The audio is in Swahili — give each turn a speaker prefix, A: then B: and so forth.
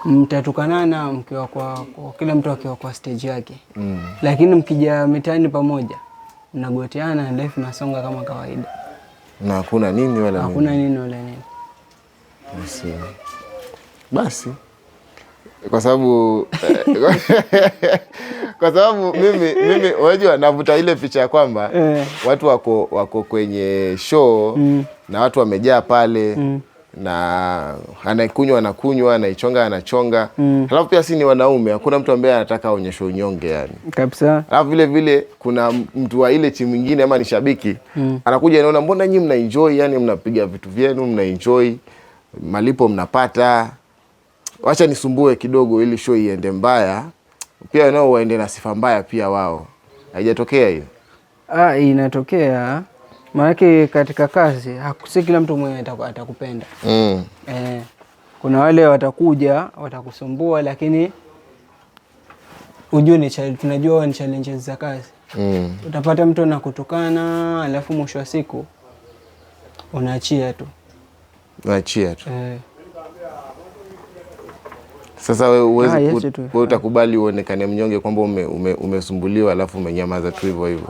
A: mtatukanana mkiwa kwa kila mtu akiwa kwa stage yake. Lakini mkija mitaani pamoja mnagoteana, life inasonga kama kawaida.
B: Na hakuna nini wala nini.
A: Hakuna nini wala nini.
B: Basi kwa sababu mimi unajua navuta ile picha ya kwamba watu wako kwenye show na watu wamejaa pale na anakunywa anaichonga anachonga. Halafu pia si ni wanaume, hakuna mtu ambaye anataka aonyeshe unyonge yani.
A: Kabisa.
B: Halafu vile kuna mtu wa ile timu nyingine ama ni shabiki anakuja anaona mbona nyinyi mna enjoy yani, mnapiga vitu vyenu mna enjoy, malipo mnapata, wacha nisumbue kidogo ili show iende mbaya, pia nao waende na sifa mbaya pia wao. Haijatokea hiyo?
A: Inatokea. Maana katika kazi si kila mtu mwenye atakupenda. Kuna wale watakuja watakusumbua, lakini ujue tunajua ni challenges za kazi. Utapata mtu anakutukana, alafu mwisho wa siku unaachia tu. Sasa wewe utakubali uonekane mnyonge kwamba umesumbuliwa alafu umenyamaza tu hivyo hivyo?